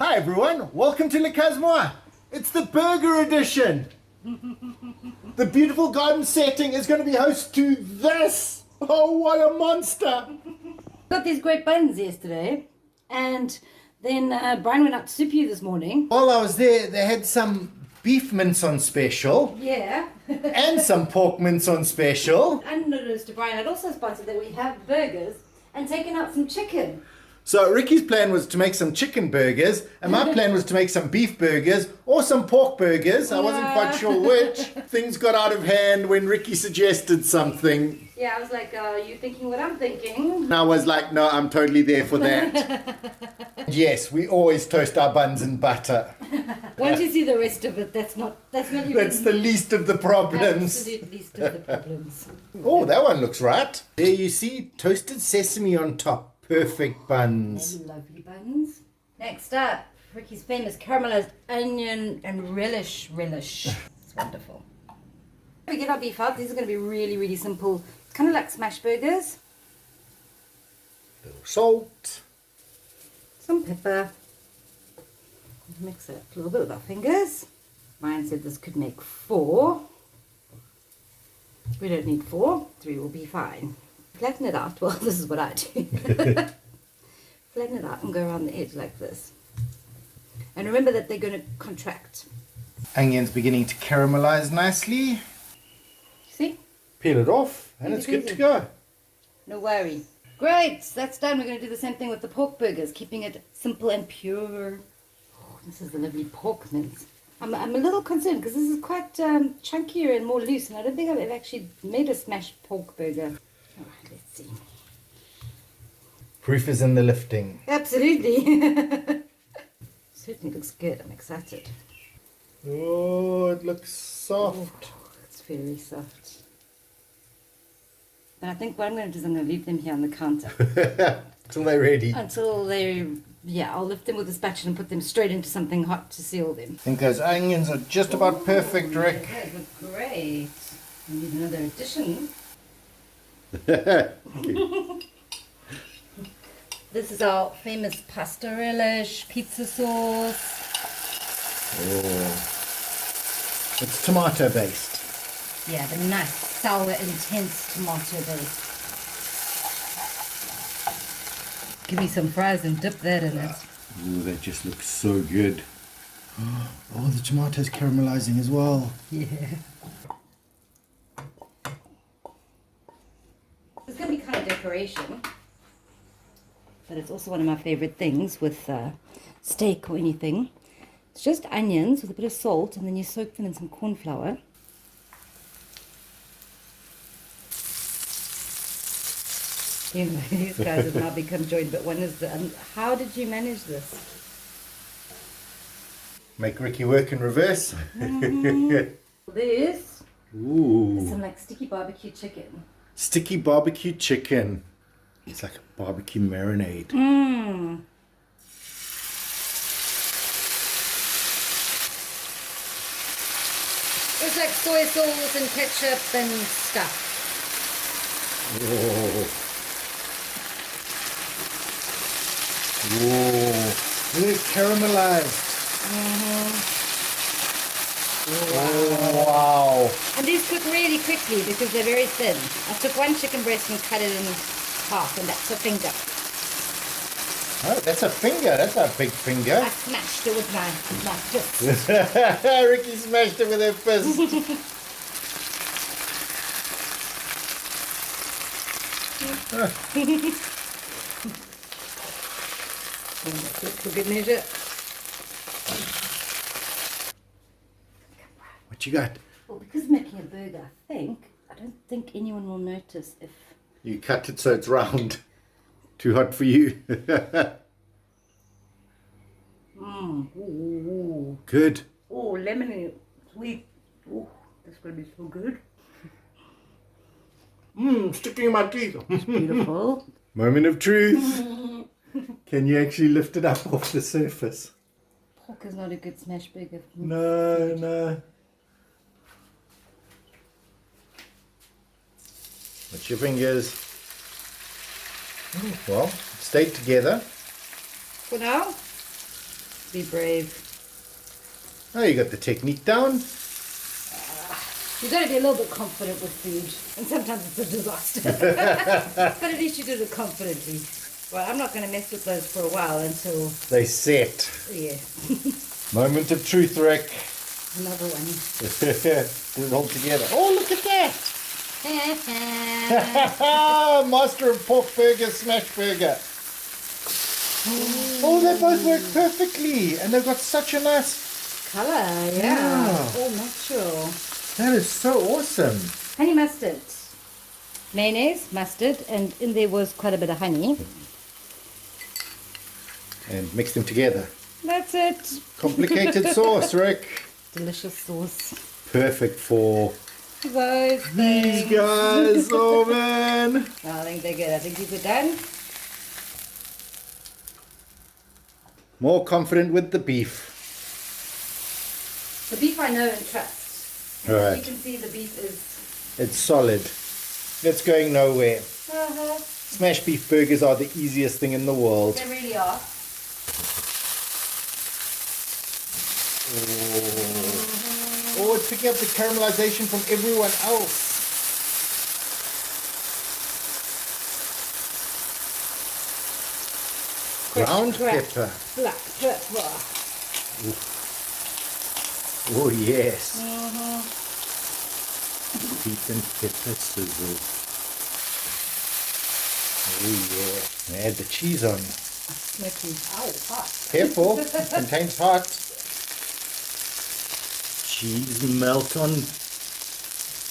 Hi everyone, welcome to Le Casmois. It's the burger edition. The beautiful garden setting is going to be host to this. Oh, what a monster. Got these great buns yesterday, and then Brian went out to Super this morning. While I was there, they had some beef mince on special. Yeah. And some pork mince on special. Unbeknownst to Brian, I'd also spotted that we have burgers and taken out some chicken. So Ricky's plan was to make some chicken burgers, and my plan was to make some beef burgers or some pork burgers. I wasn't quite sure which. Things got out of hand when Ricky suggested something. Yeah, I was like, are you thinking what I'm thinking? And I was like, no, I'm totally there for that. Yes, we always toast our buns in butter. Once you see the rest of it, that's not even... That's the least of the problems. Absolute least of the problems. Oh, that one looks right. There you see toasted sesame on top. Perfect buns. And lovely buns. Next up, Ricky's famous caramelized onion and relish. It's wonderful. We get our beef out. These are going to be really, really simple. It's kind of like smash burgers. A little salt. Some pepper. Mix it a little bit with our fingers. Ryan said this could make 4. We don't need 4. 3 will be fine. Flatten it out. Well, this is what I do. Flatten it out and go around the edge like this. And remember that they're going to contract. Onion's beginning to caramelize nicely. See? Peel it off and it's good to go. No worry. Great, that's done. We're going to do the same thing with the pork burgers, keeping it simple and pure. Oh, this is the lovely pork mince. I'm a little concerned because this is quite chunkier and more loose, and I don't think I've ever actually made a smashed pork burger. All right, let's see. Proof is in the lifting. Absolutely. Certainly looks good. I'm excited. Oh, it looks soft. Oh, it's very soft. And I think what I'm going to do is I'm going to leave them here on the counter. Until they're ready. Until they're, yeah, I'll lift them with a spatula and put them straight into something hot to seal them. I think those onions are just about perfect, Rick. That look great. We need another addition. This is our famous pasta relish, pizza sauce. Oh. It's tomato based. Yeah, the nice, sour, intense tomato base. Give me some fries and dip that in it. Oh, that just looks so good. Oh, the tomato's caramelizing as well. Yeah. It's going to be kind of decoration, but it's also one of my favorite things with steak or anything. It's just onions with a bit of salt, and then you soak them in some corn flour. You know, these guys have now become joined, but one is how did you manage this? Make Ricky work in reverse. This Ooh. is some like sticky barbecue chicken. Sticky barbecue chicken. It's like a barbecue marinade. Mmm. It's like soy sauce and ketchup and stuff. Oh. Whoa. Look at it caramelized. Oh, wow. And these cook really quickly because they're very thin. I took one chicken breast and cut it in half, and that's a finger. Oh, that's a finger. That's a big finger. I smashed it with my fist. Ricky smashed it with her fist. For good measure. What you got? Well, because I'm making a burger, I don't think anyone will notice if... You cut it so it's round. Too hot for you. Ooh. Good. Oh, lemony, sweet. Oh, that's going to be so good. Sticking in my teeth. Beautiful. Moment of truth. Can you actually lift it up off the surface? Pork is not a good smash burger. No. With your fingers. Well, stay together. For now? Be brave. Oh, you got the technique down. You've got to be a little bit confident with food. And sometimes it's a disaster. But at least you did it confidently. Well, I'm not going to mess with those for a while until... They set. Yeah. Moment of truth, Rick. Another one. Put it all together. Oh, look at that. Master of pork burger, smash burger. Oh, they both work perfectly. And they've got such a nice... Colour, yeah. Yeah. All natural. That is so awesome. Honey mustard. Mayonnaise, mustard, and in there was quite a bit of honey. And mix them together. That's it. Complicated sauce, Rick. Delicious sauce. Perfect for Those these things. guys. Oh, man. Oh, I think they're good. I think these are done. More confident with the beef. The beef I know and trust. All right. You can see the beef is... It's solid. It's going nowhere. Uh-huh. Smash beef burgers are the easiest thing in the world. They really are. Oh, it's picking up the caramelization from everyone else. Ground pepper. Black pepper. Oh, yes. Mm-hmm. Beef and pepper sizzle. Oh, yeah. Add the cheese on. Smoky. Ow, hot. Careful, contains hot. Cheese melt on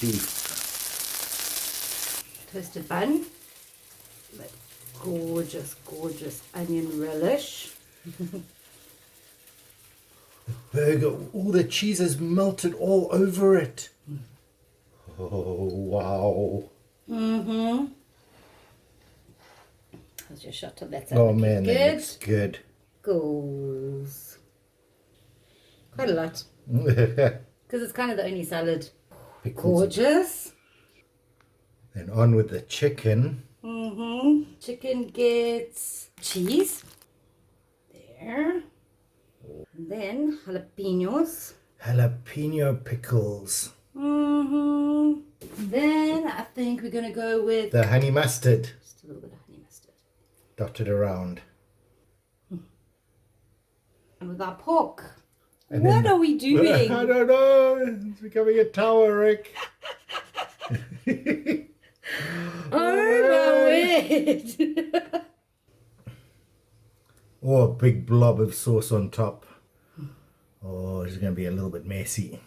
beef. Toasted bun. But gorgeous, gorgeous onion relish. Burger, all the cheese is melted all over it. Oh, wow. Mm-hmm. How's your shot of that? Oh, man, good. that looks good. Goes. Quite a lot. Because it's kind of the only salad. Gorgeous. Then on with the chicken. Mm-hmm. Chicken gets cheese. There. And then jalapenos. Jalapeno pickles. Mm-hmm. Then I think we're going to go with The honey mustard just a little bit of honey mustard. dotted around. And with our pork. And What then- are we doing? I don't know. It's becoming a tower, Rick. Oh my word! Oh, a big blob of sauce on top. Oh, it's going to be a little bit messy.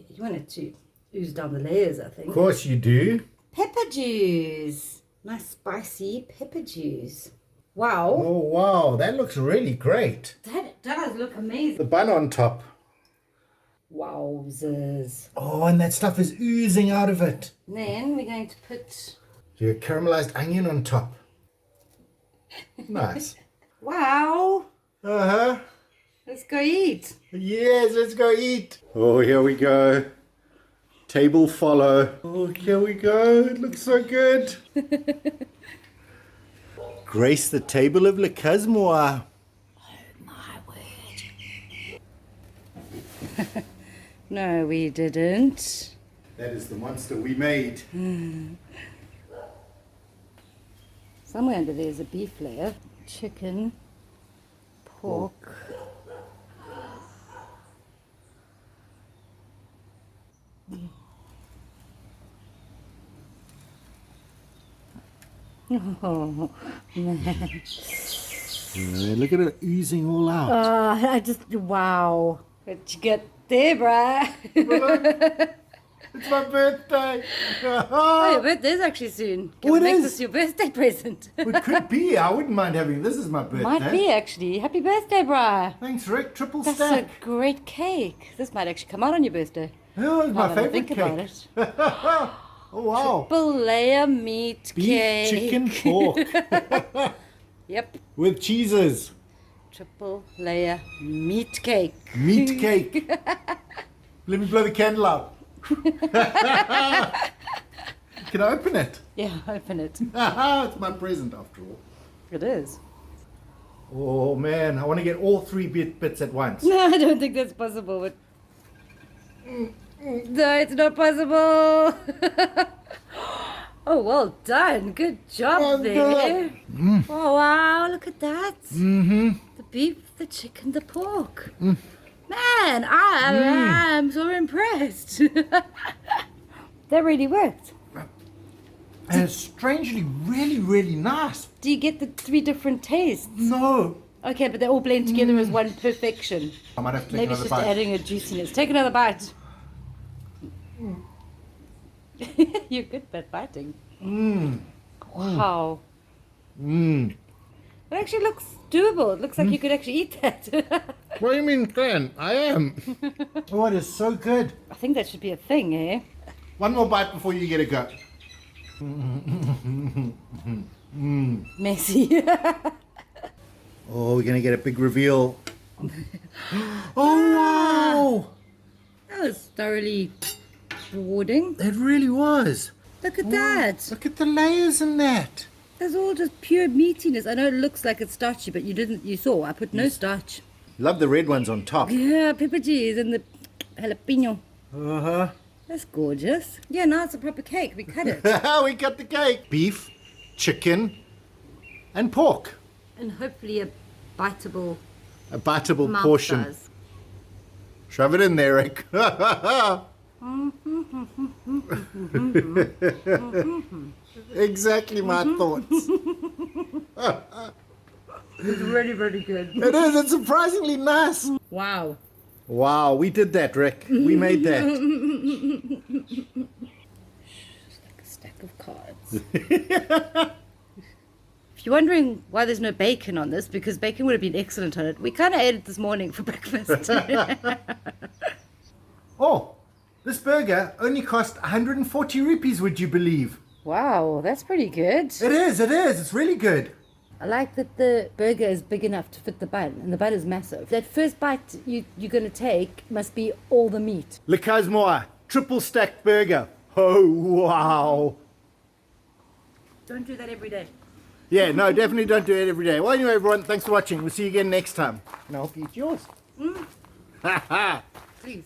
You want it to ooze down the layers, I think. Of course you do. Pepper juice. Nice spicy pepper juice. Wow. Oh, wow. That looks really great. That does look amazing. The bun on top. Wowzers. Oh, and that stuff is oozing out of it. And then we're going to put... Your caramelized onion on top. Nice. Wow. Uh-huh. Let's go eat. Yes, let's go eat. Oh, here we go. Table follow. Oh, here we go. It looks so good. Grace the table of Le Casmois. My word. No, we didn't. That is the monster we made. Somewhere under there is a beef layer. Chicken. Pork. Oh, man. Look at it oozing all out. I just, wow. What'd you get there, bruh? It's my birthday. Oh, your birthday's actually soon. Can Oh, we it make is. this your birthday present? It could be. I wouldn't mind having this as my birthday. Might be, actually. Happy birthday, bruh. Thanks, Rick. Triple That's stack. a great cake. This might actually come out on your birthday. Oh, it's my Now that I favorite think cake. about it. Oh, wow. Triple layer meat Beef, cake. chicken, pork Yep. with cheeses. Triple layer meat cake. Meat cake. Let me blow the candle out. Can I open it? Yeah, open it. It's my present after all. It is. Oh man, I want to get all 3 bits at once. No, I don't think that's possible. But... No, it's not possible. Oh, well done. Good job there. Oh, wow, look at that. Mm-hmm. The beef, the chicken, the pork. Man, I am so impressed. That really worked. And it's strangely really, really nice. Do you get the 3 different tastes? No. Okay, but they all blend together as one perfection. I might have to take Maybe it's another just bite. adding a juiciness. Take another bite. You're good at biting. Wow. It actually looks doable. It looks like you could actually eat that. What do you mean, Glenn? I am. Oh, it is so good. I think that should be a thing, eh? One more bite before you get a go. Messy. Oh, we're going to get a big reveal. Oh, wow. That was thoroughly rewarding. It really was. Look at that. Look at the layers in that. That's all just pure meatiness. I know it looks like it's starchy, but you saw, I put no starch. Love the red ones on top. Yeah, pepper cheese and the jalapeno. Uh-huh. That's gorgeous. Yeah, now it's a proper cake. We cut it. We cut the cake. Beef, chicken, and pork. And hopefully a biteable A biteable mouth portion. size. Shove it in there, Rick. Exactly my thoughts. It's really, really good. It is. It's surprisingly nice. Wow. Wow, we did that, Rick. We made that. It's like a stack of cards. If you're wondering why there's no bacon on this, because bacon would have been excellent on it. We kind of ate it this morning for breakfast. Oh, this burger only cost 140 rupees, would you believe? Wow, that's pretty good. It is. It's really good. I like that the burger is big enough to fit the bun, and the bun is massive. That first bite you're going to take must be all the meat. Le Cosmois, triple stacked burger. Oh, wow. Don't do that every day. Yeah, no, definitely don't do it every day. Well, anyway, everyone, thanks for watching. We'll see you again next time. And I hope you eat yours. Please.